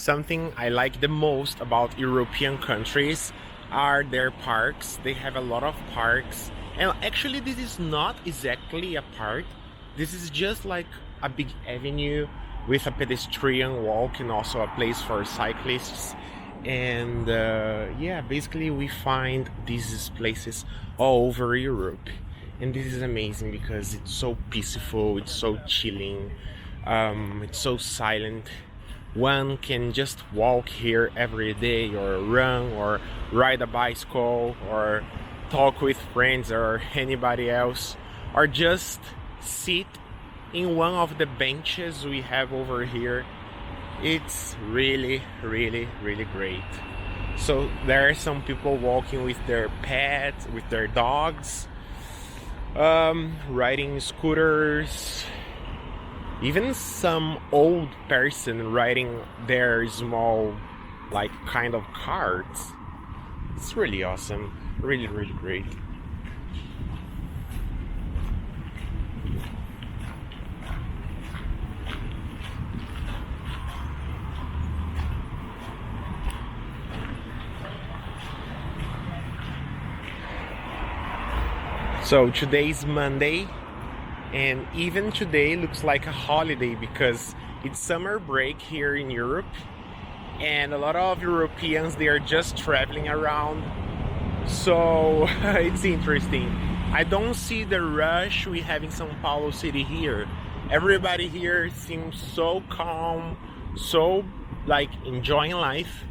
Something I like the most about European countries are their parks. They have a lot of parks. And actually, this is not exactly a park. This is just like a big avenue with a pedestrian walk and also a place for cyclists. And yeah, basically we find these places all over Europe. And this is amazing because it's so peaceful, it's so chilling, it's so silent. One can just walk here every day, or run, or ride a bicycle, or talk with friends or anybody else, or just sit in one of the benches we have over here. It's really, really, really great. So there are some people walking with their pets, with their dogs, riding scooters, even some old person riding their small, like, kind of carts. It's really awesome, really, really great. So today's Monday, and even today looks like a holiday because it's summer break here in Europe, and a lot of Europeans, they are just traveling around. So it's interesting. I don't see the rush we have in Sao Paulo city here. Everybody here seems so calm, so like enjoying life.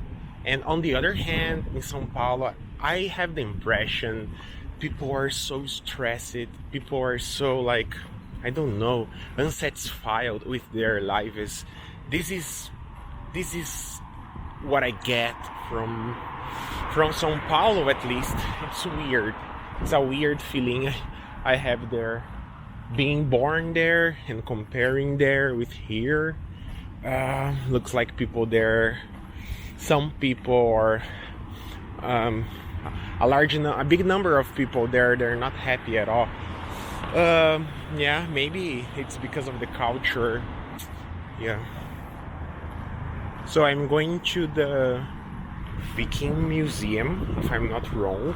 And on the other hand, in Sao Paulo, I have the impression people are so stressed. People are so, like, I don't know, unsatisfied with their lives. This is what I get from Sao Paulo, at least. It's weird. It's a weird feeling I have there. Being born there and comparing there with here. Looks like people there, some people are a big number of people there, they're not happy at all. Yeah, maybe it's because of the culture. Yeah. So I'm going to the Viking Museum, if I'm not wrong.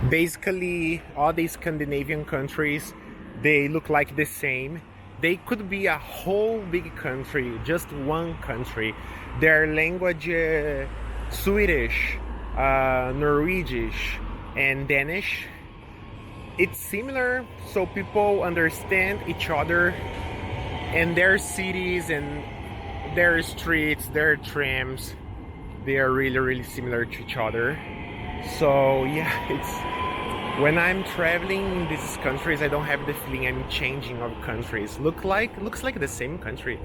Basically, all these Scandinavian countries, they look like the same. They could be a whole big country, just one country. Their language, Swedish, Norwegian, and Danish, it's similar, so people understand each other, and their cities and their streets, their trams, they are really, really similar to each other. So yeah, it's when I'm traveling in these countries, I don't have the feeling I'm changing of countries. Looks like the same country.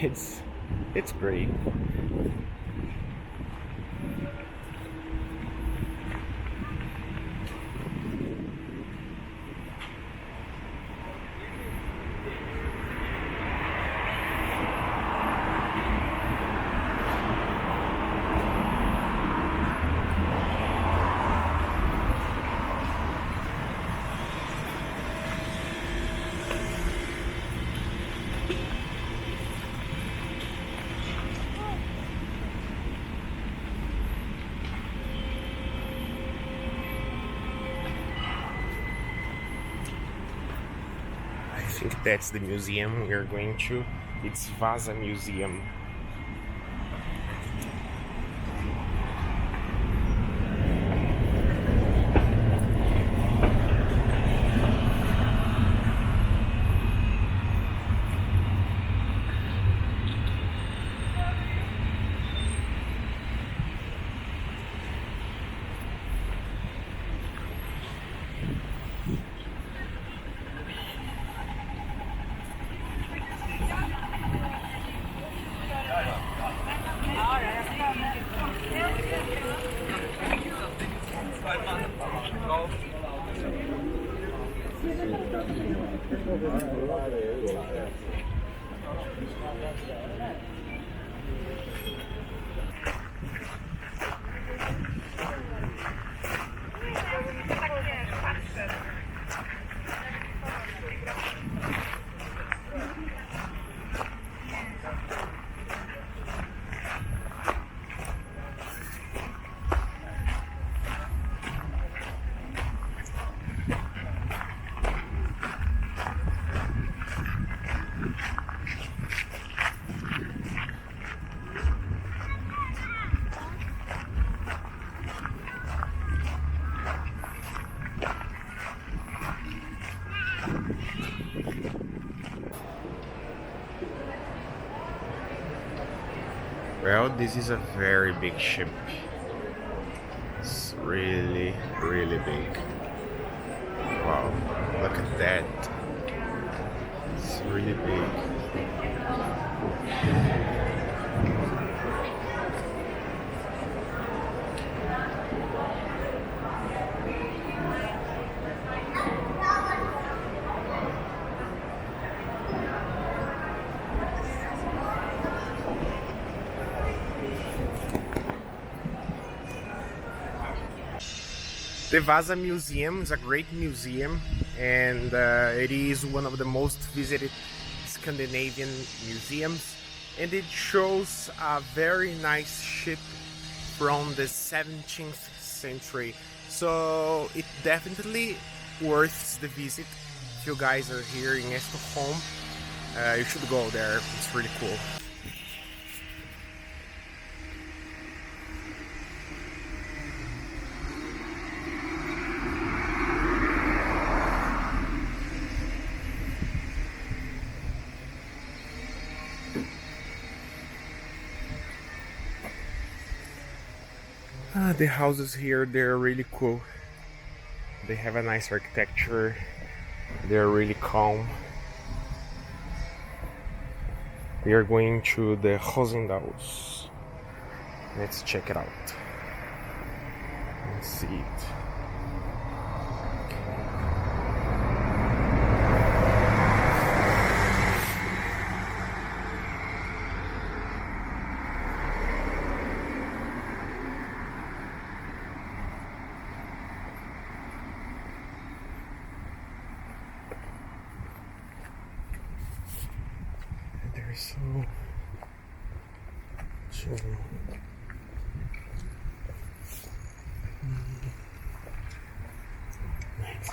It's great. I think that's the museum we are going to. It's Vasa Museum. Well, this is a very big ship. It's really, really big. Wow, look at that. It's really big. The Vasa Museum is a great museum, and it is one of the most visited Scandinavian museums, and it shows a very nice ship from the 17th century, so it definitely worth the visit. If you guys are here in Stockholm, you should go there. It's really cool. The houses here, they're really cool. They have a nice architecture. They're really calm. We are going to the Rosendals. Let's check it out. Let's see it. They're so chill. Nice.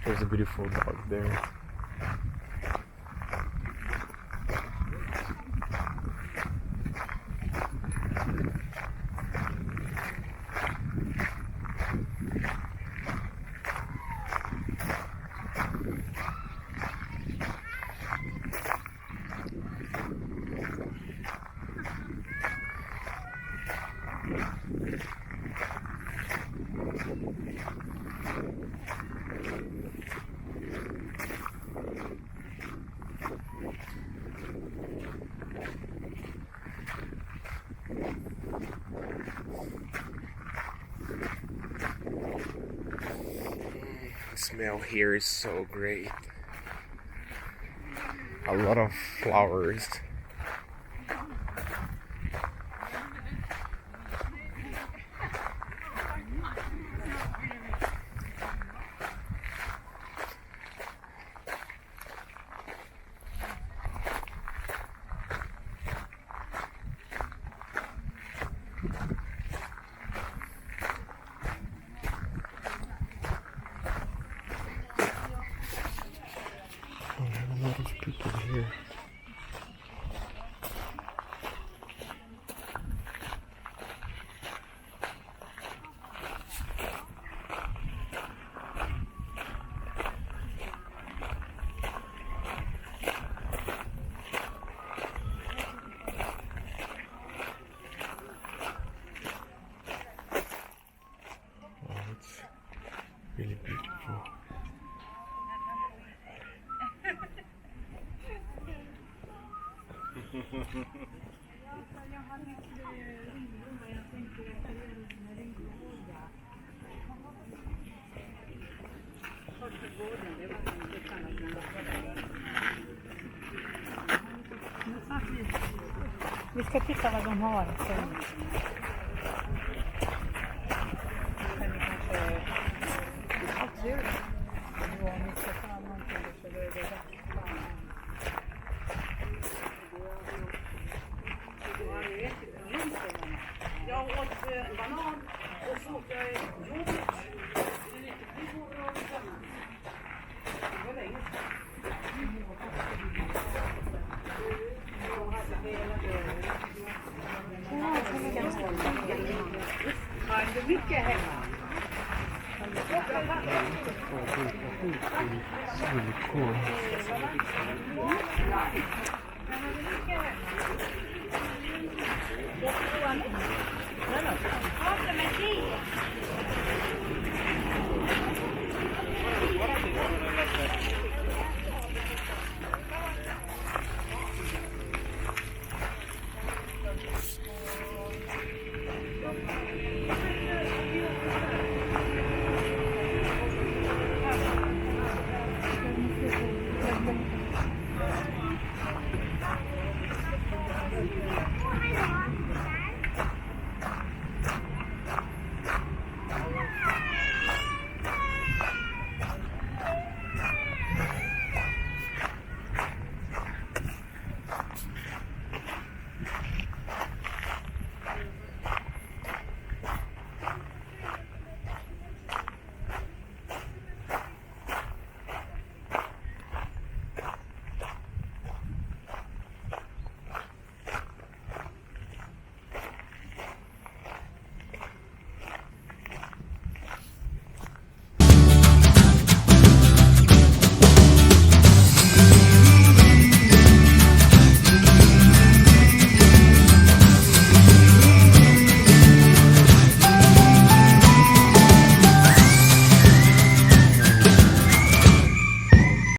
There's a beautiful dog there. The smell here is so great. A lot of flowers. A lot of people here. Wow, it's really beautiful. Vi ska titta vad de har sen. Sen vi kanske... Allt djur. Det var mycket fram någonting så det är rätt. It's really cool.